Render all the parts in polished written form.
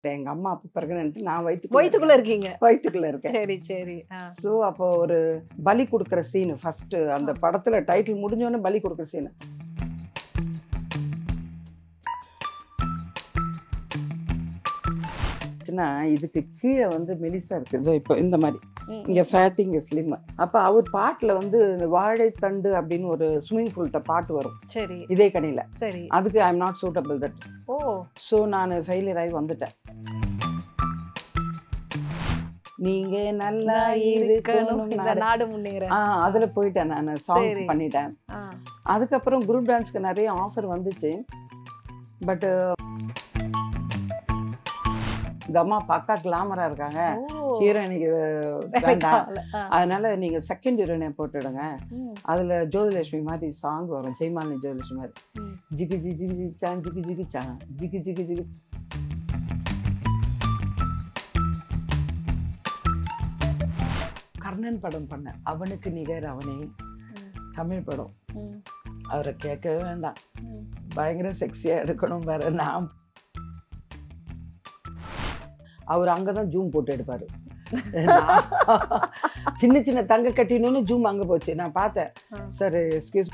எங்க அம்மா அப்ப பிரெக்னன்ட், நான் வயித்துக்குள்ள இருக்கீங்க. வயித்துக்குள்ள இருக்கேன். சரி சரி. ஸோ அப்போ ஒரு பலி கொடுக்குற சீனு ஃபர்ஸ்ட் அந்த படத்துல டைட்டில் முடிஞ்சோடனே பலி கொடுக்குற சீனு. இதுக்கு கீழே வந்து மெலிசா இருக்கு, இப்போ இந்த மாதிரி இங்க ஃபேட் இங்க ஸ்லிம். அப்ப அவர் பாட்டுல வந்து வாழைத்தண்டு அப்படின்னு ஒரு ஸ்விம்மிங் பூல்கிட்ட பாட்டு வரும். சரி. இதே கனியில. சரி. அதுக்கு I am not suitable that. Oh. So நான் ஃபெயிலியர் ஆகி வந்துட்டேன். நீங்க நல்லா இருக்கணும் இந்த நாடு முன்னேற அதுல போயிட்டேன், நான் சாங் பண்ணிட்டேன். அதுக்கப்புறம் குரூப் டான்ஸ்க்கு நிறைய ஆஃபர் வந்துச்சு. பட் இந்த அம்மா பக்கா கிளாமரா இருக்காங்க, ஹீரோயினுக்கு வேண்டாம், அதனால நீங்க செகண்ட் ஹீரோயினை போட்டுடுங்க. அதுல ஜோதிலட்சுமி மாதிரி சாங் வரும், ஜெயமாலினி ஜோதிலட்சுமி மாதிரி, ஜிகி ஜிகி ஜிகி சான் ஜிகி ஜிகி சான் ஜிகி ஜிகி ஜிகி. கர்ணன் படம் பண்ண, அவனுக்கு நிகர் அவனே, தமிழ் படம். அவரை கேட்கவே வேண்டாம், பயங்கர செக்ஸியா எடுக்கணும் வேற. நான் அவர் அங்கதான் ஜூம் போட்டு எடுப்பாரு. சின்ன சின்ன தங்க கட்டினோன்னு ஜூம் அங்க போச்சு, நான் பார்த்தேன். Sir excuse.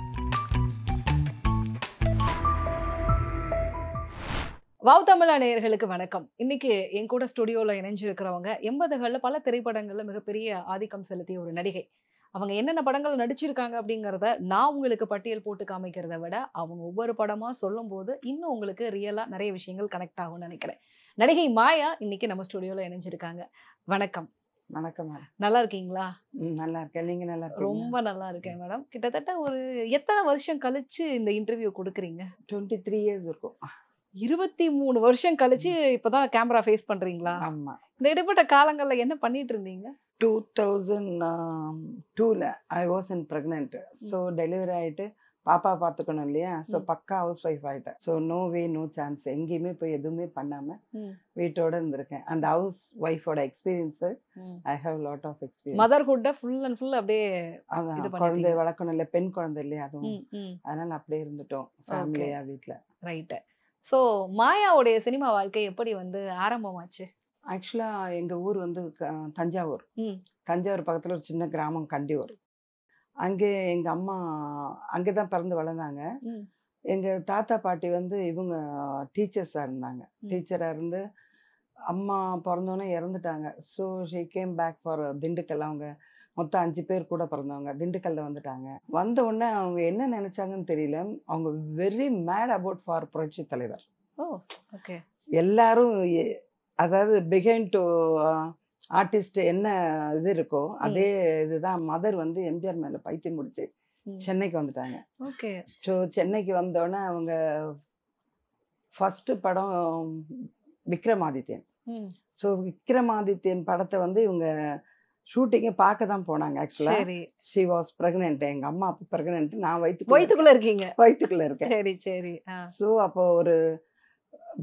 வாவ் தமிழா நேயர்களுக்கு வணக்கம். இன்னைக்கு என் கூட ஸ்டுடியோல இணைஞ்சிருக்கிறவங்க 80களில் பல திரைப்படங்கள்ல மிகப்பெரிய ஆதிக்கம் செலுத்திய ஒரு நடிகை. அவங்க என்னென்ன படங்கள் நடிச்சிருக்காங்க அப்படிங்கிறத நான் உங்களுக்கு பட்டியல் போட்டு காமிக்கிறத விட அவங்க ஒவ்வொரு படமா சொல்லும் போது இன்னும் உங்களுக்கு ரியலா நிறைய விஷயங்கள் கனெக்ட் ஆகும்னு நினைக்கிறேன். நடிகை மாயா இன்னைக்கு நம்ம ஸ்டுடியோல இணைஞ்சிருக்காங்க. வணக்கம். வணக்கம் மேடம். நல்லா இருக்கீங்களா? நல்லா இருக்கேன், நீங்க நல்லா இருக்கீங்களா? ரொம்ப நல்லா இருக்கேன் மேடம். கிட்டத்தட்ட ஒரு எத்தனை வருஷம் கழிச்சு இந்த இன்டர்வியூ கொடுக்குறீங்க? 23 இயர்ஸ் இருக்கும். 23 வருஷம் கழிச்சு இப்பதான் கேமரா ஃபேஸ் பண்றீங்களா? ஆமா. இந்த இடைப்பட்ட காலங்கள்ல என்ன பண்ணிட்டு இருந்தீங்க? 2002ல I was in pregnant. So delivery ஆகிட்டு பாப்பா பார்த்துக்கணும் இல்லையா, ஸோ பக்கா ஹவுஸ் ஒய்ஃப் ஆகிட்டேன். So no way no chance, எங்கேயுமே போய் எதுவுமே பண்ணாமல் வீட்டோட இருந்திருக்கேன். அந்த ஹவுஸ் ஒய்ஃபோட experience I have lot of experience. மதர்ஹுட்டை ஃபுல் அண்ட் ஃபுல் அப்படியே அதான், குழந்தை வளர்க்கணும் இல்லை, பெண் குழந்தை இல்லையா, அதுவும் அதனால அப்படியே இருந்துட்டோம் ஃபேமிலியா வீட்டில். ரைட்டு. ஸோ மாயாவுடைய சினிமா வாழ்க்கை எப்படி வந்து ஆரம்பமாச்சு? ஆக்சுவலாக எங்கள் ஊர் வந்து தஞ்சாவூர். தஞ்சாவூர் பக்கத்தில் ஒரு சின்ன கிராமம் கண்டியூர். அங்கே எங்கள் அம்மா அங்கே தான் பிறந்து வளர்ந்தாங்க. எங்கள் தாத்தா பாட்டி வந்து இவங்க டீச்சர்ஸாக இருந்தாங்க. டீச்சராக இருந்து அம்மா பிறந்தோன்னே இறந்துட்டாங்க. So she came back for Dindigul. அவங்க மொத்தம் 5 பேர் கூட பிறந்தவங்க, திண்டுக்கல்ல வந்துட்டாங்க. வந்த உடனே அவங்க என்ன நினச்சாங்கன்னு தெரியல, அவங்க வெரி மேட் அபவுட் ஃபார் புரட்சி தலைவர். ஓகே. எல்லாரும் அதாவது பிஹைண்ட் டு ஆர்டிஸ்ட் என்ன இது இருக்கோ அதே இதுதான். மதர் வந்து எம்ஜிஆர் மேலே பைத்தியம் முடிச்சு சென்னைக்கு வந்துட்டாங்க. ஓகே. ஸோ சென்னைக்கு வந்தோடனே அவங்க ஃபஸ்ட்டு படம் விக்ரமாதித்யன். ஸோ விக்ரமாதித்யன் படத்தை வந்து இவங்க ஷூட்டிங்கை பார்க்க தான் போனாங்க. ஆக்சுவலாக ஷி வாஸ் ப்ரெக்னென்ட். எங்கள் அம்மா அப்போ ப்ரெக்னென்ட், நான் வயிற்றுக்குள்ளே இருக்கீங்க. வயிற்றுக்குள்ளே இருக்கேன். சரி சரி. ஸோ அப்போ ஒரு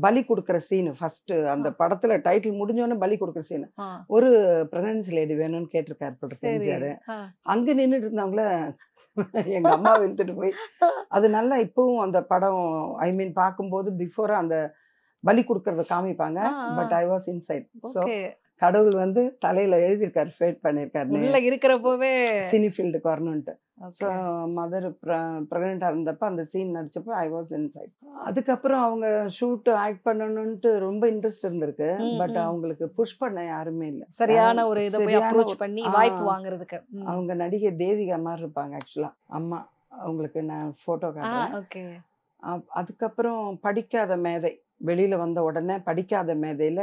பலி கொடுக்குற சீனு ஃபர்ஸ்ட் அந்த படத்துல டைட்டில் முடிஞ்சோடனே பலி கொடுக்குற சீனு. ஒரு பிரெக்னன்சி லேடி வேணும்னு கேட்டிருக்காரு. அங்க நின்றுட்டு இருந்தவங்கள எங்க அம்மா இழுத்துட்டு போய் அது நல்லா இப்பவும் அந்த படம் ஐ மீன் பார்க்கும்போது பிஃபோரா அந்த பலி கொடுக்கறத காமிப்பாங்க. But I was inside. So கடவுள் வந்து தலையில எழுதியிருக்காரு, ஃபேட் பண்ணியிருக்காரு இருக்கிறப்பவே சினி ஃபீல்டுக்கு வரணுன்ட்டு. ஸோ மதர் ப்ரெக்னெண்ட்டாக இருந்தப்போ அந்த சீன் நடிச்சப்போ ஐ வாஸ் இன்சைட். அதுக்கப்புறம் அவங்க ஷூட்டு ஆக்ட் பண்ணணுன்ட்டு ரொம்ப இன்ட்ரெஸ்ட் இருந்திருக்கு. பட் அவங்களுக்கு புஷ் பண்ண யாருமே இல்லை, சரியான ஒரு இதை போய் அப்ரோச் பண்ணி வாய்ப்பு வாங்குறதுக்கு. அவங்க நடிகை தேவிகா மாதிரி இருப்பாங்க ஆக்சுவலாக அம்மா. அவங்களுக்கு நான் ஃபோட்டோ காட்டுறேன். அதுக்கப்புறம் படிக்காத மேதை வெளியில வந்த உடனே படிக்காத மேதையில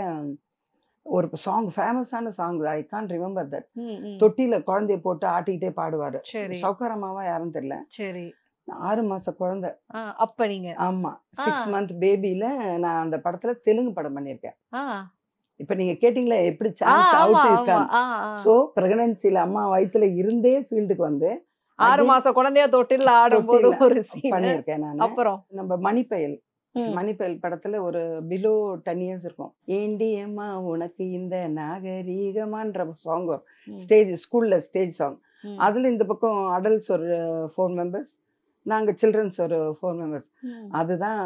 ஒரு சாங், ஃபேமஸான song, I can't remember that. தொட்டியில குழந்தைய போட்டு ஆட்டிக்கிட்டே பாடுவாரு. சௌகாரமாவா யாரும் தெரியல. சரி. 6 மாச குழந்தை அப்ப நீங்க. ஆமா, 6 month பேபியில நான் அந்த படத்துல தெலுங்கு படம் பண்ணியிருக்கேன். இப்ப நீங்க கேட்டீங்களா எப்படி சான்ஸ் அவுட் இருக்காங்க. சோ பிரெக்னன்சில அம்மா வயித்துல இருந்தே ஃபீல்டுக்கு வந்து 6 மாச குழந்தையா தொட்டில ஆடும்போது ஒரு சீன் பண்ணியிருக்கேன் நான். அப்புறம் நம்ம மணிப்பயல் படத்துல ஒரு பிலோ 10 years இருக்கும். ஏண்டி அம்மா உனக்கு இந்த நாகரீகமான்ற சாங் ஸ்டேஜ் ஸ்கூல்ல ஸ்டேஜ் சாங். அதுல இந்த பக்கம் அடல்ட்ஸ் ஒரு 4 members, நாங்கள் சில்ட்ரன்ஸ் ஒரு 4 மெம்பர்ஸ். ம். அதுதான்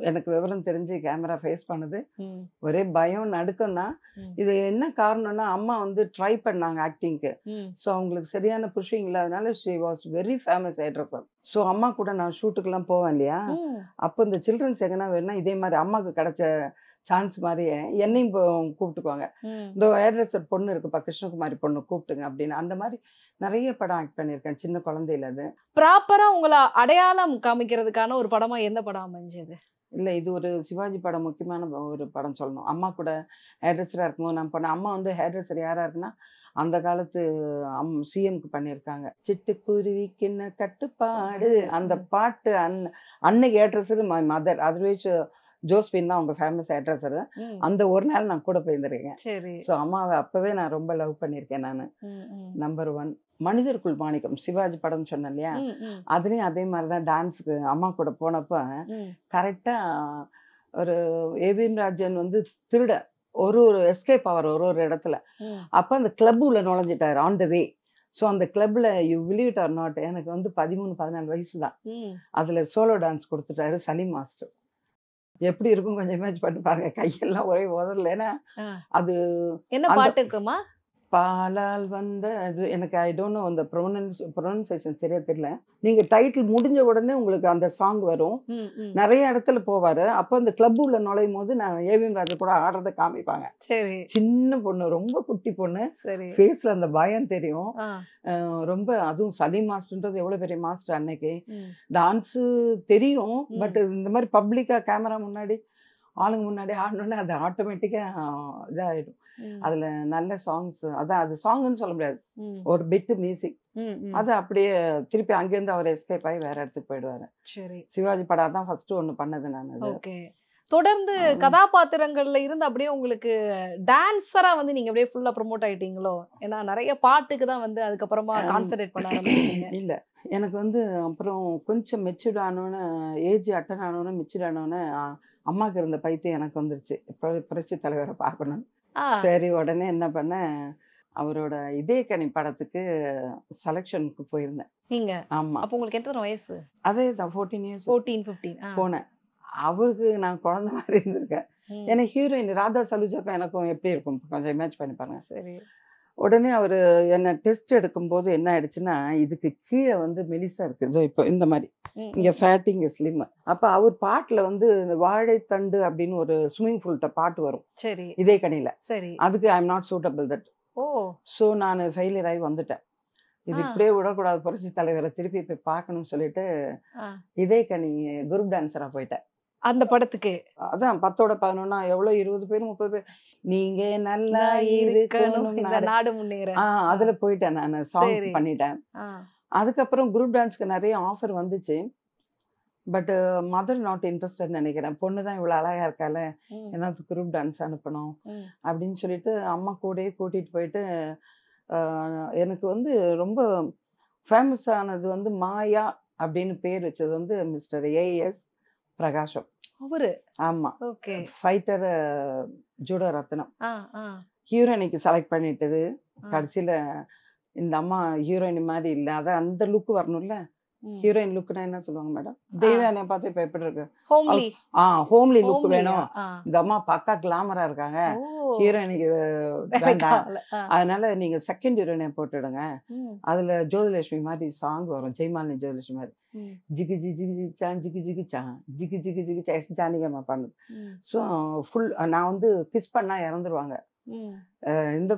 எனக்கு விவரம் தெரிஞ்சு கேமரா ஃபேஸ் பண்ணது. ம். ஒரே பயம் நடுக்கம் தான். ம். இது என்ன காரணம்னா அம்மா வந்து ட்ரை பண்ணாங்க ஆக்டிங்க்கு. ம். ஸோ அவங்களுக்கு சரியான புஷிங் இல்லாதனால she was very famous hairdresser. So அம்மா கூட நான் ஷூட்டுக்கெல்லாம் போவேன் இல்லையா, ம். அப்போ இந்த சில்ட்ரன்ஸ் எங்கன்னா வேணும்னா இதே மாதிரி அம்மாவுக்கு கிடைச்ச சான்ஸ் மாதிரியே என்னையும் கூப்பிட்டுக்குவாங்க. ம். இந்த ஹேர்ட்ரெஸ்ஸர் பொண்ணு இருக்குப்பா, கிருஷ்ணகுமாரி பொண்ணு கூப்பிட்டுங்க அப்படின்னு. அந்த மாதிரி நிறைய படம் ஆக்ட் பண்ணியிருக்கேன் சின்ன குழந்தையில. அது ப்ராப்பரா உங்கள அடையாளம் காமிக்கிறதுக்கான ஒரு படமா எந்த படம் அமைஞ்சது? இல்லை, இது ஒரு சிவாஜி படம், முக்கியமான ஒரு படம் சொல்லணும். அம்மா கூட ஹேர்ட்ரெஸ்ஸராக இருக்கும்போது நான் போனேன். அம்மா வந்து ஹேர்ட்ரெஸ்ஸர் யாராக இருக்குன்னா அந்த காலத்து சிஎம்க்கு பண்ணியிருக்காங்க. சிட்டுக்குருவிக்கின்ன கட்டுப்பாடு அந்த பாட்டு. அன்னைக்கு ஹேர்ட்ரெஸ்ஸர் மை மதர். அதர்வைஸ் ஜோஸ்பின் தான் அவங்க ஃபேமஸ் ஹேர்ட்ரெஸ்ஸர். ம். அந்த ஒரு நாள் நான் கூட போயிருந்திருக்கேன். சரி. ஸோ அம்மாவை அப்போவே நான் ரொம்ப லவ் பண்ணியிருக்கேன் நான். ம். ம். நம்பர் 1 மனிதருக்குள் மாணிக்கம் சிவாஜி படம் சொன்னேன் இல்லையா, ம். ம். அதுலேயும் அதே மாதிரி தான் டான்ஸுக்கு அம்மா கூட போனப்போ ம். கரெக்டாக ஒரு ஏவிஎம் ராஜன் வந்து திருட ஒரு எஸ்கேப் ஆவார் ஒரு இடத்துல. ம். அப்போ அந்த கிளப் உள்ள நுழைஞ்சிட்டார் ஆன் த வே. ஸோ அந்த கிளப்பில் you believe it or not, எனக்கு வந்து 13-14 வயசு தான். ம். அதில் சோலோ டான்ஸ் கொடுத்துட்டாரு சலீம் மாஸ்டர். எப்படி இருக்கும் கொஞ்சம் இமேஜ் பண்ணி பாருங்க. கையெல்லாம் ஒரே உதறல. ஏன்னா ஆ. அது என்ன அந்த பாட்டுக்குமா? பாலால் வந்த அது எனக்கு ஐ டோன்ட் நோ அந்த ப்ரொனன்சியேஷன் சரியா தெரியல. நீங்க டைட்டில் முடிஞ்ச உடனே உங்களுக்கு அந்த சாங் வரும். ம். ம். நிறைய இடத்துல போவாரு. அப்போ அந்த கிளப் உள்ள நுழையும் போது நான் ஏவிஎம் ராஜா கூட ஆடுறத காமிப்பாங்க. சரி. சின்ன பொண்ணு, ரொம்ப குட்டி பொண்ணு, சரி. ஃபேஸ்ல அந்த பயம் தெரியும். ஆ. ரொம்ப அதுவும் சலீம் மாஸ்டர்ன்றது எவ்வளோ பெரிய மாஸ்டர் அன்னைக்கு. ம். டான்ஸு தெரியும், ம். பட் இந்த மாதிரி பப்ளிக்கா கேமரா முன்னாடி ஆளுங்க முன்னாடி ஆடணுன்னே அது ஆட்டோமேட்டிக்காக இதாகிடும். ம். அதில் நல்ல சாங்ஸ், அதான் அது சாங்குன்னு சொல்ல முடியாது, ம். ஒரு பிட்டு மியூசிக். ம். ம். அது அப்படியே திருப்பி அங்கேருந்து அவர் எஸ்கேப் ஆகி வேற இடத்துக்கு போயிடுவார். சரி. சிவாஜி படம் தான் ஃபர்ஸ்ட் ஒன்று பண்ணது நான். அது ஓகே. தொடர்ந்து கதாபாத்திரங்கள்ல இருந்து அப்படியே உங்களுக்கு டான்ஸரா வந்து நீங்க அப்படியே ஃபுல்லா ப்ரோமோட் ஆயிட்டீங்களோ? ஏன்னா நிறைய பாட்டுக்கு தான் வந்து அதுக்கப்புறமா கான்சென்ட்ரேட் பண்ண ஆரம்பிச்சீங்க. இல்லை, எனக்கு வந்து அப்புறம் கொஞ்சம் மெச்சூர்ட் ஆனோன்னு, ஏஜ் அட்டன் ஆனோன்னு, மெச்சூர்ட் ஆனோன்னு அம்மாவுக்கு இருந்த பைத்தியம் எனக்கு வந்துருச்சு. இப்போ புரட்சி தலைவரை பார்க்கணும். ஆ. சரி, உடனே என்ன பண்ணேன், அவரோட இதயக்கனி படத்துக்கு செலெக்ஷனுக்கு போயிருந்தேன். நீங்க ஆமாம், அப்போ உங்களுக்கு எத்தனை வயசு? அதே தான் 14 இயர்ஸ் 14, 15. ஆ. போனேன். அவருக்கு நான் குழந்தை மாதிரி இருந்திருக்கேன். ம். ஏன்னா ஹீரோயின் ராதா சலுஜாக்கும் எனக்கும் எப்படி இருக்கும் கொஞ்சம் இமேஜ் பண்ணி பாருங்க. சரி. உடனே அவர் என்னை டெஸ்ட் எடுக்கும்போது என்ன ஆயிடுச்சுன்னா, இதுக்கு கீழே வந்து மெலிசா இருக்குது. இதோ இப்போ இந்த மாதிரி ம். இங்கே ஃபேட், இங்கே ஸ்லிம். அப்போ அவர் பாட்டில் வந்து இந்த வாழைத்தண்டு அப்படின்னு ஒரு ஸ்விம்மிங் பூல்கிட்ட பாட்டு வரும் சரி. இதே கணியில். சரி. அதுக்கு I am not suitable that. Oh. So நான் ஃபெயிலியர் ஆகி வந்துட்டேன். இது ஆ. இப்படியே விடக்கூடாது, புரட்சி தலைவரை திருப்பி போய் பார்க்கணும்னு சொல்லிட்டு ஆ. இதே கனி குரூப் டான்ஸராக போயிட்டேன். அந்த படத்துக்கு அதான் 10ஓட 11 எவ்வளோ 20 பேர் 30 பேர். நீங்க நல்லா நான் இருக்கணும் இருக்கணும் இந்த நாடு முன்னேற. அதுல போயிட்டேன் நான். சாங் சரி. பண்ணிட்டேன். ஆ. அதுக்கப்புறம் குரூப் டான்ஸ்க்கு நிறைய ஆஃபர் வந்துச்சு. பட் மதர் நாட் இன்ட்ரெஸ்டட் நினைக்கிறேன். பொண்ணு தான் இவ்வளோ அழகா இருக்கால, ம். ஏதாவது குரூப் டான்ஸ் அனுப்பணும் ம். அப்படின்னு சொல்லிட்டு அம்மா கூடயே கூட்டிட்டு போயிட்டு எனக்கு வந்து ரொம்ப ஃபேமஸ் ஆனது வந்து மாயா அப்படின்னு பேர் வச்சது வந்து மிஸ்டர் ஏஎஸ் பிரகாஷம். அவரு. ஆமா, ஓகே. ஃபைட்டர், ஜூடோ ரத்னம். ஆ. ஆ. ஹீரோயினிக்கு செலக்ட் பண்ணிட்டது. ஆ. கடைசியில் இந்த அம்மா ஹீரோயின் மாதிரி இல்லை, அதான் அந்த லுக் வரணும்ல. ம். ஹீரோயின் லுக்குனா என்ன சொல்லுவாங்க மேடம்? தெய்வானையை பார்த்து இப்போ எப்படி இருக்கு? ஹோம்லி. ஹோம்லி லுக் ஹோம்லியா? வேணும். ஆ. இந்த அம்மா பக்கா கிளாமரா இருக்காங்க, ஓ. ஹீரோயினுக்கு வேண்டாம், வேலைக்காவல. ஆ. அதனால நீங்க செகண்ட் ஹீரோயினை போட்டுடுங்க. ம். அதுல ஜோதிலட்சுமி மாதிரி சாங் வரும், ஜெயமாலினி ஜோதிலட்சுமி மாதிரி. ம். ஜிகு ஜி ஜிகு ஜி சான் ஜிகு ஜிகு சான் ஜிகு ஜிகு ஜிகு சா ஜானகியம்மா பண்ணுது. ம். ஸோ ஃபுல் நான் வந்து கிஸ் பண்ணா இறந்துருவாங்க. ம். இந்த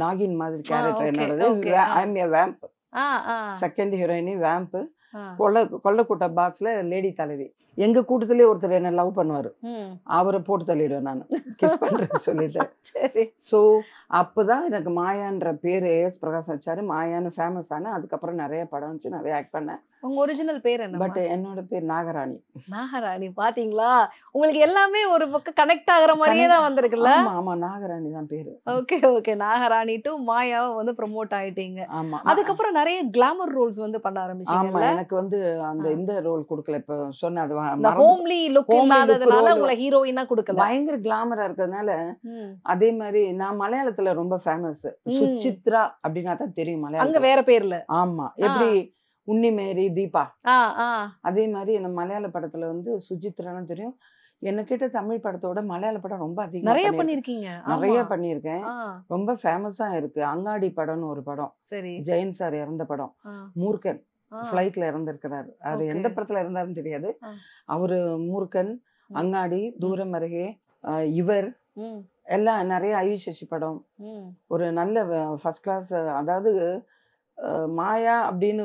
நாகின் மாதிரி கேரக்டர் okay, என்னோடது. okay. I am a vamp. ஆ. ஆ. செகண்ட் ஹீரோயினி வேம்ப். ஆ. கொல்லக்கூட்ட பாஸ்ல லேடி தலைவி. எங்க கூட்டத்திலே ஒருத்தர் என்ன லவ் பண்ணுவாரு, ம். அவரை போட்டு தள்ளிடுவேன் நான் கிஸ் பண்றேன்னு சொல்லிட்டு. சரி. ஸோ அப்போதான் எனக்கு மாயான்ற பேர் ஏஎஸ் பிரகாஷ் வச்சாரு. மாயான்னு ஃபேமஸ் ஆனேன். அதுக்கப்புறம் நிறைய படம் வச்சு நிறைய ஆக்ட் பண்ணேன். உங்க ஒரிஜினல் பேர் என்ன? பட் என்னோட பேர் நாகராணி. நாகராணி. பாத்தீங்களா, உங்களுக்கு எல்லாமே ஒரு பக்கம் கனெக்ட் ஆகுற மாதிரியே தான் வந்திருக்குல்ல. ஆமா ஆமா, நாகராணி தான் பேரு. ஓகே. ஓகே. நாகராணி டு மாயாவை வந்து ப்ரோமோட் ஆயிட்டீங்க. ஆமா அதுக்கப்புறம் நிறைய கிளாமர் ரோல்ஸ் வந்து பண்ண ஆமா, ஆரம்பிச்சீங்கல்ல. எனக்கு வந்து அந்த இந்த ரோல் கொடுக்கல. இப்போ சொன்ன அது இந்த ஹோம்லி லுக் Homely look இல்லாததுனால role. உங்களை ஹீரோயினா கொடுக்கல. பயங்கர கிளாமரா இருக்கிறதுனால. ம். அதே மாதிரி நான் மலையாளத்துல ரொம்ப ஃபேமஸ். ம். சுசித்ரா அப்படின்னா தான் தெரியும் அங்க மலையாளத்துல. வேற பேர்ல. ஆமா, எப்படி உன்னிமேரி, தீபா. ஆ, ஆ. அதே மாதிரி நம்ம மலையாள படத்துல வந்து சுஜித்ரான்னு தெரியும். என்ன கேட்ட தமிழ் படத்தோட மலையாள படம் ரொம்ப அதிகமா நிறைய பண்ணியிருக்கேன். பண்ணிருக்கீங்க. நிறைய ஆமா. பண்ணியிருக்கேன். ஆ. ரொம்ப ஃபேமஸா இருக்கு. அங்காடி படம்னு ஒரு படம். சரி. ஜெயன் சார் இறந்த படம். ஆ. மூர்க்கன் ஆ. ஃப்ளைட்ல இறந்திருக்கிறாரு. அவரு ஓகே. எந்த படத்துல இருந்தாருன்னு தெரியாது. ஆ. அவரு மூர்க்கன், ம். அங்காடி, தூரம் அருகே, இவர் ம். எல்லாம் நிறைய ஐவி சசி படம். ம். ஒரு நல்ல ஃபர்ஸ்ட் கிளாஸ். அதாவது மாயா அப்படின்னு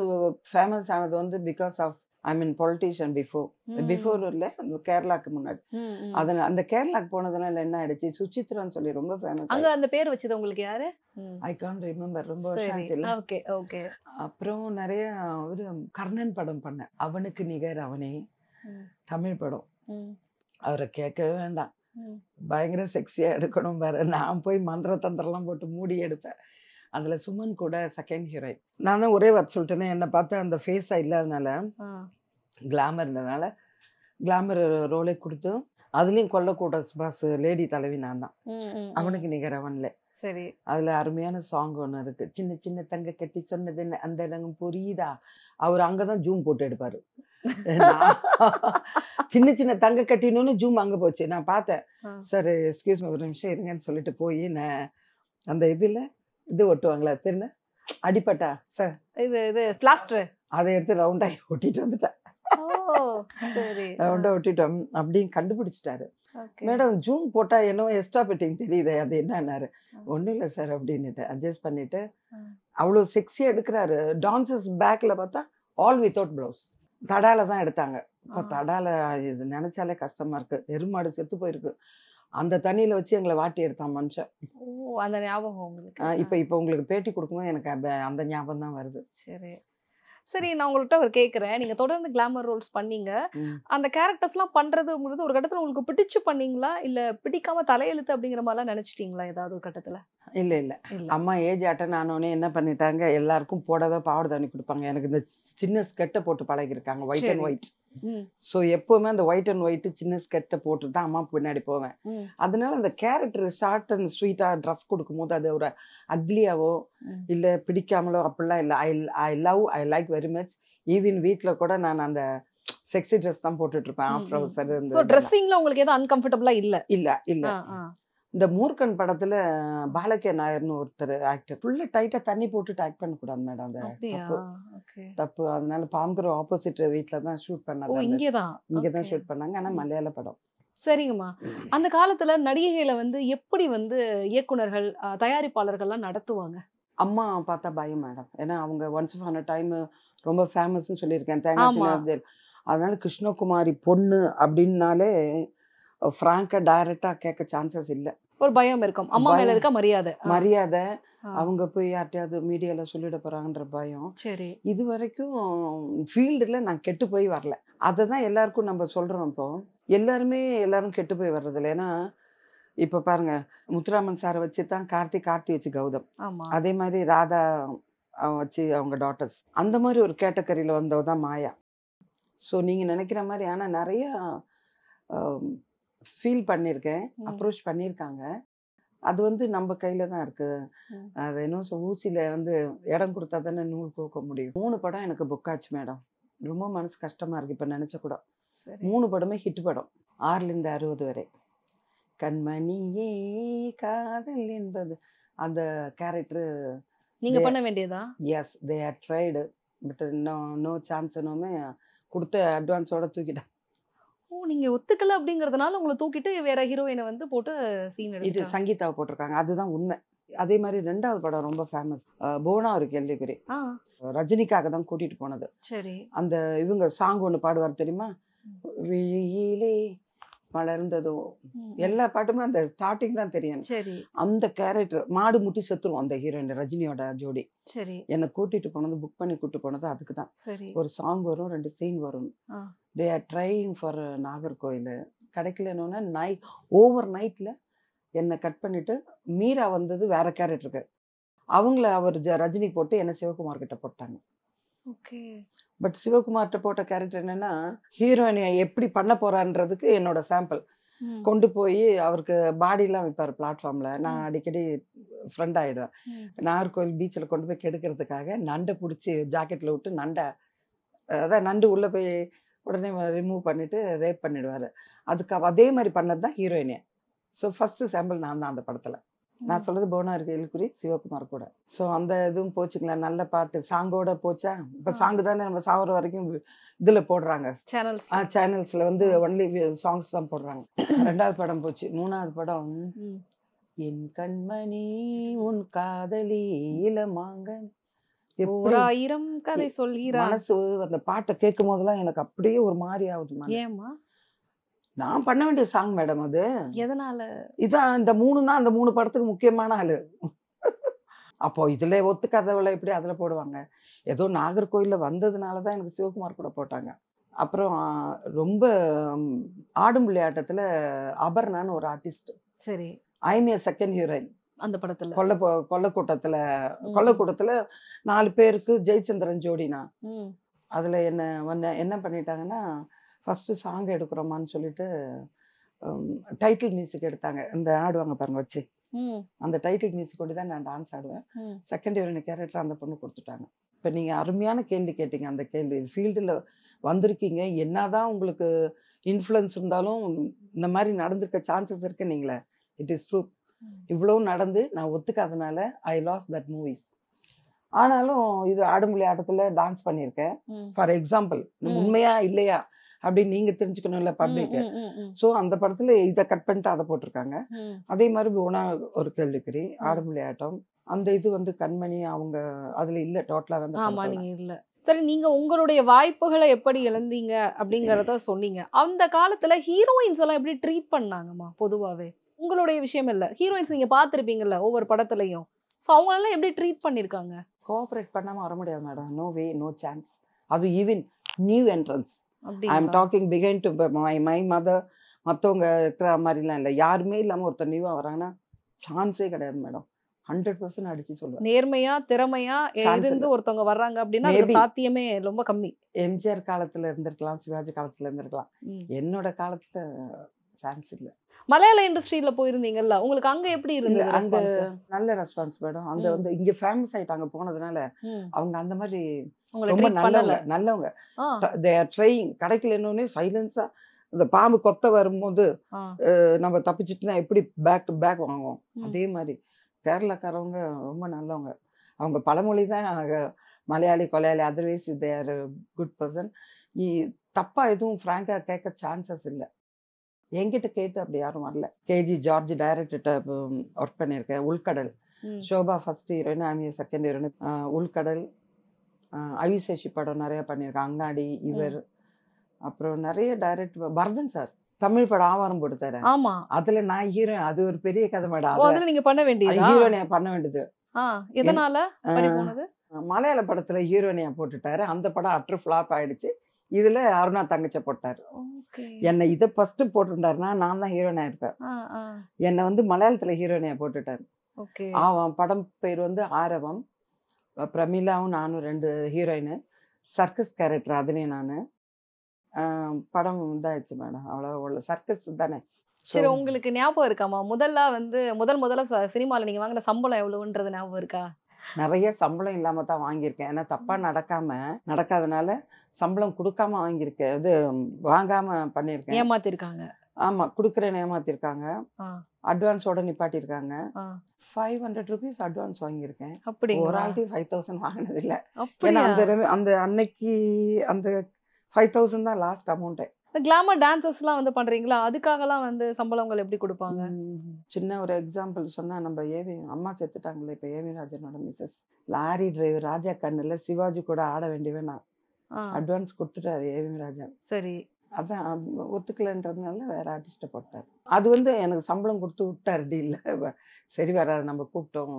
ஃபேமஸ் ஆனது வந்து because of I mean politician before hmm. இல்லை கேரளாக்கு முன்னாடி. ம். ம். அதனால அந்த கேரளாக்கு போனதுனால என்ன ஆயிடுச்சு, சுசித்ரான்னு சொல்லி ரொம்ப ஃபேமஸ் அங்க அந்த பேர் வச்சது உங்களுக்கு யாரு? I can't remember. ரொம்ப வருஷம் சரி. ஆச்சு இல்ல. Okay, okay. அப்புறம் நிறைய ஒரு கர்ணன் படம் பண்ணேன். அவனுக்கு நிகர் அவனே, ம். தமிழ் படம். ம். அவரை கேட்கவே வேண்டாம். ம். பயங்கர செக்ஸியா எடுக்கணும் பாரு. நான் போய் மந்திர தந்திரம்லாம் போட்டு மூடி எடுப்பேன். அதில் சுமன் கூட செகண்ட் ஹீரோயின். நான் தான் ஒரே வார்த்தை சொல்லிட்டேனே, என்னை பார்த்தா அந்த ஃபேஸாக இல்லாதனால ஆ. கிளாமர்னால கிளாமர் ரோலே கொடுத்து அதுலேயும் கொல்லக்கூட சுபாஷ் லேடி தலைவி நான் தான். ம். ம். ம். அவனுக்கு நிகர் அவன்ல. சரி. அதில் அருமையான சாங் ஒன்று இருக்கு. சின்ன சின்ன தங்க கட்டி சொன்னது என்ன அந்த இடங்கும் புரியுதா. அவர் அங்கே தான் ஜூம் போட்டு எடுப்பார். சின்ன சின்ன தங்க கட்டினோன்னு ஜூம் அங்கே போச்சு. நான் பார்த்தேன். ஆ. சார் எக்ஸ்கியூஸ் மீ ஒரு நிமிஷம் இருங்கன்னு சொல்லிட்டு போய் நான் அந்த இதில் இது ஒட்டுவாங்களா அது பேர் என்ன, அடிப்பட்டா சார், இது பிளாஸ்டர். அதை எடுத்து ரவுண்டாகி ஒட்டிட்டு வந்துட்டேன். ஓ, சரி. ரவுண்டாக ஒட்டிட்டோம் அப்படின்னு கண்டுபிடிச்சிட்டாரு. ஓகே. மேடம் ஜூம் போட்டால் என்னவோ எக்ஸ்ட்ரா ஃபிட்டிங் தெரியுது, அது என்னன்னாரு. ஒன்றும் இல்லை சார் அப்படின்னுட்டு அட்ஜஸ்ட் பண்ணிட்டு அவ்வளோ செக்ஸியாக எடுக்கிறாரு. டான்சஸ் பேக்கில் பார்த்தா ஆல் வித்தவுட் ப்ளவுஸ். தடால தான் எடுத்தாங்க. இப்போ தடால இது நினைச்சாலே கஷ்டமா இருக்கு. எருமாடு செத்து போயிருக்கு. அந்த தண்ணியில வச்சு எங்களை வாட்டி எடுத்தான் மனுஷன். ஓ, அந்த ஞாபகம் உங்களுக்கு. இப்போ உங்களுக்கு பேட்டி கொடுக்கும்போது எனக்கு அந்த ஞாபகம் தான் வருது. சரி. சரி, நான் உங்கள்கிட்ட ஒரு கேட்குறேன். நீங்க தொடர்ந்து கிளாமர் ரோல்ஸ் பண்ணீங்க. ம். அந்த கேரக்டர்ஸ்லாம் பண்றதுங்கிறது ஒரு கட்டத்துல உங்களுக்கு பிடிச்சு பண்ணீங்களா? இல்ல பிடிக்காம தலையெழுத்து அப்படிங்கிற மாதிரிலாம் நினைச்சிட்டீங்களா ஏதாவது ஒரு கட்டத்துல? இல்லை இல்லை, இல்ல. அம்மா ஏஜ் அட்டன் ஆனோடனே என்ன பண்ணிட்டாங்க, எல்லாருக்கும் புடவை பாவாடை தண்ணி கொடுப்பாங்க. எனக்கு இந்த சின்ன ஸ்கெட்டை போட்டு பழகிருக்காங்க, ஒயிட் அண்ட் சரி. ஒயிட். ம். ஸோ எப்போவுமே அந்த ஒயிட் அண்ட் ஒயிட்டு சின்ன ஸ்கெட்டை போட்டு தான் அம்மா பின்னாடி போவேன். ம். அதனால அந்த கேரக்டர் ஷார்ட் அண்ட் ஸ்வீட்டாக ட்ரெஸ் கொடுக்கும்போது அது ஒரு அக்லியாவோ ம். இல்லை பிடிக்காமலோ அப்படிலாம் இல்லை. I like very much. Even வீட்டில் கூட நான் அந்த செக்ஸி ட்ரெஸ் தான் போட்டுட்டு இருப்பேன். ம். ஆஃப் ட்ரவுசர் ஸோ இந்த ட்ரெஸ்ஸிங்ல உங்களுக்கு எதுவும் அன்கம்ஃபர்டபுளா இல்ல? இல்லை இல்லை. ஆ, ஆ. இந்த மூர்க்கன் படத்துல பாலகே நாயர்னு ஒருத்தர் ஆக்டர் ஃபுல்லா டைட்டா தண்ணி போட்டுட்டு ஆக்ட் பண்ணக்கூடாது மேடம். அந்த அப்படியா? தப்பு ஓகே. தப்பு. அதனால பாம்கிற ஆப்போசிட் வீட்ல தான் ஷூட் ஓ, பண்ணாங்க. இங்கதான். இங்க தான் ஓகே. ஷூட் பண்ணாங்க. ஆனா ம். மலையாள படம். சரிங்கம்மா. அந்த காலத்துல நடிகைகளை வந்து எப்படி வந்து இயக்குனர்கள், தயாரிப்பாளர்கள்லாம் நடத்துவாங்க? அம்மா பார்த்தா பயம் மேடம். ஏன்னா அவங்க ஒன்ஸ் அப்பான் அ டைம் ரொம்ப ஃபேமஸ்ன்னு சொல்லியிருக்கேன். தேங்காய் ஆமா. சின்ன. அதனால கிருஷ்ணகுமாரி பொண்ணு அப்படின்னாலே ஃப்ராங்கா டைரக்டா கேட்க சான்சஸ் இல்லை. ஒரு பயம் இருக்கும். அம்மா மேல பயம், இருக்க மரியாதை. மரியாதை. ஆ. அவங்க போய் யார்ட்டையாவது மீடியால சொல்லிட போறாங்கன்ற பயம். சரி. இது வரைக்கும் ஃபீல்டில் நான் கெட்டு போய் வரல. அதை தான் எல்லாருக்கும் நம்ம சொல்கிறோம். இப்போ எல்லாரும் கெட்டு போய் வர்றதில்ல. ஏன்னா இப்போ பாருங்க, முத்துராமன் சாரை வச்சு தான் கார்த்தி வச்சு கௌதம். ஆமா. அதே மாதிரி ராதா வச்சு அவங்க டாட்டர்ஸ். அந்த மாதிரி ஒரு கேட்டகரியில் வந்தவ தான் மாயா. ஸோ நீங்கள் நினைக்கிற மாதிரி ஆனால் நிறையா ஃபீல் பண்ணியிருக்கேன், ம். அப்ரோச் பண்ணியிருக்காங்க. அது வந்து நம்ம கையில் தான் இருக்குது. ம். அது இன்னும் ஊசியில் வந்து இடம் கொடுத்தா தானே நூல் கோக்க முடியும். 3 படம் எனக்கு புக் ஆச்சு மேடம். ரொம்ப மனசு கஷ்டமாக இருக்குது இப்போ நினச்ச கூட. சரி. 3 படமே ஹிட் படம். 6லேருந்து 60 வரை. கண்மணியே காதல் என்பது அந்த கேரக்டர். நீங்க பண்ண வேண்டியதா? Yes, they are tried. But no chance. இன்னுமே கொடுத்த அட்வான்ஸோட தூக்கிட்டேன். ஓ, நீங்க ஒத்துக்கல அப்படிங்கறதுனால உங்களை தூக்கிட்டு வேற ஹீரோயினை வந்து போட்டு சீன் இது எடுத்துட்டாங்க. சங்கீதாவை போட்டிருக்காங்க. அதுதான் உண்மை. அதே மாதிரி 2வது படம் ரொம்ப ஃபேமஸ். புவனா ஒரு கேள்விக்குறி. ஆ. ரஜினிக்காக தான் கூட்டிட்டு போனது. சரி. அந்த இவங்க சாங் ஒன்று பாடுவார் தெரியுமா, விழியிலே மலர்ந்ததோ. ம். எல்லா பாட்டுமே அந்த ஸ்டார்டிங் தான் தெரியும். சரி. அந்த கேரக்டர் மாடு முட்டி செத்துரும் அந்த ஹீரோயின், ரஜினியோட ஜோடி. சரி. என்னை கூட்டிட்டு போனது, புக் பண்ணி கூட்டு போனது அதுக்கு தான். சரி. ஒரு சாங் வரும், 2 சீன் வரும். ஆ. They are trying for Nagercoil. கிடைக்கலன்னு நைட் ஓவர் நைட்டில் என்னை கட் பண்ணிட்டு மீரா வந்தது வேற கேரக்டருக்கு. அவங்கள அவர் ரஜினி போட்டு என்னை சிவகுமார் கிட்ட போட்டாங்க. ஓகே. பட் சிவகுமார்கிட்ட போட்ட கேரக்டர் என்னன்னா, ஹீரோயினை எப்படி பண்ண போறான்றதுக்கு என்னோட சாம்பிள் ம். கொண்டு போய் அவருக்கு பாடிலாம் வைப்பார் பிளாட்ஃபார்மில். நான் ம். அடிக்கடி ஃப்ரெண்ட் ஆகிடுவேன். ம். நாகர்கோவில் பீச்சில் கொண்டு போய் கெடுக்கிறதுக்காக நண்டை பிடிச்சி ஜாக்கெட்டில் விட்டு நண்டை அதான் நண்டு உள்ளே போய் உடனே ரிமூவ் பண்ணிவிட்டு ரேப் பண்ணிடுவார். அதுக்கு அதே மாதிரி பண்ணது தான் ஹீரோயினே. ஸோ ஃபஸ்ட்டு சாம்பிள் நான் தான் அந்த படத்தில். நான் சொல்கிறது போனார் கேள்விக்குறி சிவகுமார் கூட. ஸோ அந்த இதுவும் போச்சுங்களா, நல்ல பாட்டு சாங்கோட போச்சா. இப்போ சாங்கு தானே நம்ம சாவர வரைக்கும் இதில் போடுறாங்க, சேனல்ஸில் வந்து ஒன்லி சாங்ஸ் தான் போடுறாங்க. 2வது படம் போச்சு. 3வது படம் என் கண்மணி உன் காதலி இளமாங்கன். எப்படி 1000 கதை சொல்கிறான். மனசு அந்த பாட்டை கேட்கும் போதெல்லாம் எனக்கு அப்படியே ஒரு மாதிரி ஆகுது. ஏம்மா? நான் பண்ண வேண்டிய சாங் மேடம் அது. எதனால? இதான் இந்த 3 தான் அந்த 3 படத்துக்கு முக்கியமான ஆளு. அப்போ இதுல ஒத்துக்காதவளை எப்படி அதுல போடுவாங்க? ஏதோ நாகர்கோயில்ல வந்ததுனால தான் எனக்கு சிவகுமார் கூட போட்டாங்க. அப்புறம் ரொம்ப ஆடும் விளையாட்டத்துல அபர்ணான்னு ஒரு ஆர்டிஸ்ட். சரி. ஐம் ஏ செகண்ட் ஹீரோயின் அந்த படத்துல. கொல்லக்கூட்டத்துல 4 பேருக்கு ஜெயச்சந்திரன் ஜோடினா. அதுல என்ன பண்ணிட்டாங்கன்னா, ஃபர்ஸ்ட் சாங் எடுக்கிறோமான்னு சொல்லிட்டு டைட்டில் மியூசிக் எடுத்தாங்க. இந்த ஆடுவாங்க பாருங்க வச்சு, அந்த டைட்டில் மியூசிக் கொண்டு தான் நான் டான்ஸ் ஆடுவேன். செகண்ட் ஹீரோயின் கேரக்டர் அந்த பொண்ணு கொடுத்துட்டாங்க. இப்போ நீங்க அருமையான கேள்வி கேட்டீங்க. அந்த கேள்வி ஃபீல்டில் வந்திருக்கீங்க, என்னதான் உங்களுக்கு இன்ஃப்ளூயன்ஸ் இருந்தாலும் இந்த மாதிரி நடந்திருக்க சான்சஸ் இருக்கு. நீங்களே இட் இஸ் ட்ரூத். இவ்வளோ நடந்து நான் ஒத்துக்காதனால ஐ லாஸ் தட் மூவிஸ். ஆனாலும் இது ஆடுமொழி ஆட்டத்தில் டான்ஸ் பண்ணியிருக்கேன். ஃபார் எக்ஸாம்பிள், உண்மையா இல்லையா அப்படின்னு நீங்க தெரிஞ்சுக்கணும்ல பப்ளிக். ஸோ அந்த படத்துல இதை கட் பண்ணிட்டு அதை போட்டிருக்காங்க. அதே மாதிரி போனா ஒரு கேள்விக்குறி ஆடுமொழி ஆட்டம் அந்த இது வந்து கண்மணி அவங்க அதுல இல்ல டோட்டலா வந்து. ஆமா, நீங்க இல்ல. சரி, நீங்க உங்களுடைய வாய்ப்புகளை எப்படி இழந்தீங்க அப்படிங்கறத சொன்னீங்க. அந்த காலத்துல ஹீரோயின்ஸ் எல்லாம் எப்படி ட்ரீட் பண்ணாங்கம்மா? பொதுவாவே உங்களுடைய விஷயம் இல்ல, ஹீரோயின்ஸ் நீங்க பார்த்திருப்பீங்கல்ல ஒவ்வொரு படத்துலயும். ஸோ அவங்க எல்லாம் எப்படி ட்ரீட் பண்ணிருக்காங்க? கோஆபரேட் பண்ணாம வர முடியாது madam. No way, no chance. அது even new entrance. I am talking பிகைன் டு மை மதர். மற்றவங்க இருக்கிற மாதிரிலாம் இல்லை. யாருமே இல்லாமல் ஒருத்தர் நியூவாக வராங்கன்னா சான்ஸே கிடையாது மேடம். 100% அடிச்சு சொல்லுவேன். நேர்மையா திறமையா இருந்து ஒருத்தவங்க வர்றாங்க அப்படின்னா அது சாத்தியமே ரொம்ப கம்மி. எம்ஜிஆர் காலத்துல இருந்திருக்கலாம், சிவாஜி காலத்துல இருந்திருக்கலாம். என்னோட காலத்துல சான்ஸ் இல்லை. மலையாள இண்டஸ்ட்ரியில போயிருந்தீங்கல்ல, உங்களுக்கு அங்க எப்படி இருந்தது? அங்க நல்ல ரெஸ்பான்ஸ் மேடம். அங்க வந்து இங்க ஃபேமஸ் ஆயிட்டாங்க போனதுனால அவங்க அந்த மாதிரி ரொம்ப நல்லவங்க. They are drying. கிடைக்கலன்னு சைலன்ஸா இந்த பாம்பு கொத்த வரும்போது நம்ம தப்பிச்சுட்டுனா எப்படி பேக் டு பேக் வாங்குவோம், அதே மாதிரி கேரளாக்காரவங்க ரொம்ப நல்லவங்க. அவங்க பழமொழி தான் மலையாளி கொலையாளி, otherwise they are good person. தப்பா எதுவும் ஃப்ராங்கா கேட்க சான்சஸ் இல்லை. என்கிட்ட கேட்டு அப்படி யாரும் வரல. கேஜி ஜார்ஜ் டைரக்டர்கிட்ட ஒர்க் பண்ணியிருக்கேன். உள்கடல், ஷோபா ஃபர்ஸ்ட் ஹீரோயின், ஆமியா செகண்ட் ஹீரோயின். உள்கடல், அவிசேஷி படம் நிறைய பண்ணியிருக்கேன். அங்காடி, இவர், அப்புறம் நிறைய டைரக்டர். பரதன் சார் தமிழ் படம் ஆவாரம் போட்டு தரேன். ஆமா, அதுல நான் ஹீரோயின். அது ஒரு பெரிய கதை மேடம். அதுல நீங்க பண்ண வேண்டியது ஹீரோயினியா பண்ண வேண்டியது. எதனால போனது? மலையாள படத்துல ஹீரோயினியா போட்டுட்டாரு. அந்த படம் அட்ரு ஃபிளாப் ஆயிடுச்சு. இதுல அருணா தங்கச்ச போட்டாரு. என்னை இதை ஃபர்ஸ்ட் போட்டுட்டாருன்னா நான் தான் ஹீரோயினா இருப்பேன். என்னை வந்து மலையாளத்துல ஹீரோயினியா போட்டுட்டாரு. படம் பேர் வந்து ஆரவம். பிரமிளாவும் நானும் 2 ஹீரோயின். சர்க்கஸ் கேரக்டர் அதுலேயும் நான். படம் இதாயிடுச்சு மேடம். அவ்வளோ சர்க்கஸ் தானே. சரி, உங்களுக்கு ஞாபகம் இருக்காமா முதல்ல சினிமாவில் நீங்கள் வாங்கின சம்பளம் எவ்வளவுன்றது ஞாபகம் இருக்கா? நிறைய சம்பளம் இல்லாமல் தான் வாங்கியிருக்கேன். ஏன்னா தப்பாக நடக்காதனால சம்பளம் கொடுக்காம வாங்கியிருக்கேன். இது வாங்காமல் பண்ணியிருக்கேன். ஏமாத்திருக்காங்க. ஆமாம், கொடுக்குறேன்னு ஏமாத்திருக்காங்க. அட்வான்ஸோட நிப்பாட்டியிருக்காங்க. 500 rupees அட்வான்ஸ் வாங்கியிருக்கேன். அப்படி ஒரு ஆள்கிட்ட 5000 வாங்கினது இல்லை. ஏன்னா அந்த அன்னைக்கு அந்த 5000 தான் லாஸ்ட் அமௌண்ட்டே. கிளாமர் டான்சர்ஸ்லாம் வந்து பண்றீங்களா? அதுக்காகலாம் வந்து சம்பளங்கள் எப்படி கொடுப்பாங்க? சின்ன ஒரு எக்ஸாம்பிள் சொன்னா, நம்ம அம்மா செத்துட்டாங்களே இப்போ ஏவி ராஜனோட மிஸ்ஸஸ். லாரி டிரைவர் ராஜா கண்ணுல சிவாஜி கூட ஆட வேண்டியவன் நான். அட்வான்ஸ் கொடுத்துட்டாரு ஏவி ராஜன். சரி, அதான் ஒத்துக்கலன்றதுனால வேற ஆர்டிஸ்ட்டை போட்டார். அது வந்து எனக்கு சம்பளம் கொடுத்து விட்டார் டீல்ல. சரி வராது, நம்ம கூப்பிட்டோம்,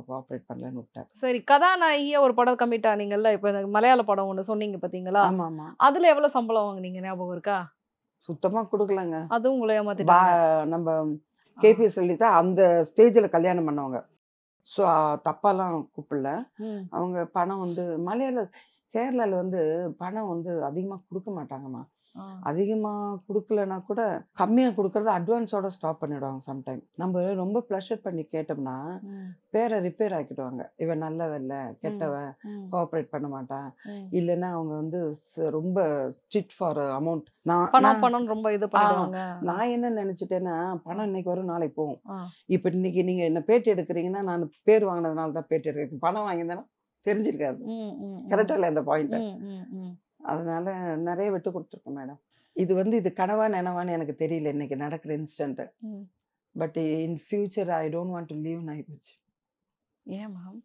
கோஆப்ரேட் பண்ணலன்னு விட்டார். சரி, கதாநாயகியா ஒரு படம் கமிட் ஆனீங்கல்ல, இப்போ இந்த மலையாள படம் ஒன்று சொன்னீங்க பார்த்தீங்களா? ஆமா ஆமா. அதுல எவ்வளவு சம்பளம் வாங்குனீங்க ஞாபகம் இருக்கா? சுத்தமா கொடுக்கலங்க. அதுவும் உங்களை ஏமாத்திட்டாங்க. நம்ம கேபிஎஸ் சொல்லித்தான் அந்த ஸ்டேஜில் கல்யாணம் பண்ணவங்க. ஸோ தப்பாலாம் கூப்பிடல. அவங்க பணம் வந்து கேரளாவில் வந்து பணம் வந்து அதிகமாக கொடுக்க மாட்டாங்கம்மா. அதிகமாக கொடுக்கலன்னா கூட கம்மியாக கொடுக்கறத அட்வான்ஸோட ஸ்டாப் பண்ணிவிடுவாங்க சம்டைம். நம்ம ரொம்ப ப்ளஷர் பண்ணி கேட்டோம்னா பேரை ரிப்பேர் ஆக்கிடுவாங்க. இவன் நல்லவ இல்லை, கெட்டவ, கோஆப்ரேட் பண்ண மாட்டான், இல்லைன்னா அவங்க வந்து ரொம்ப ஸ்ட்ரிக்ட் ஃபார் அமௌண்ட். பணம் ரொம்ப இது பண்ணுவாங்க. நான் என்ன நினச்சிட்டேன்னா, பணம் இன்னைக்கு வரும் நாளைக்கு போகும். இப்போ இன்னைக்கு நீங்கள் என்ன பேட்டி எடுக்கிறீங்கன்னா நான் பேர் வாங்கினதுனால தான் பேட்டி எடுக்கிறேன். பணம் வாங்கியிருந்தேன்னா தெரிஞ்சிருக்காது. கரெக்டாக இல்லை இந்த பாயிண்ட்டை. அதனால நிறைய விட்டு கொடுத்துருக்கேன் மேடம். இது வந்து இது கனவா நினவான்னு எனக்கு தெரியல இன்னைக்கு நடக்கிற instant. But in future I don't want to leave neighbours. ஏன் மேம்?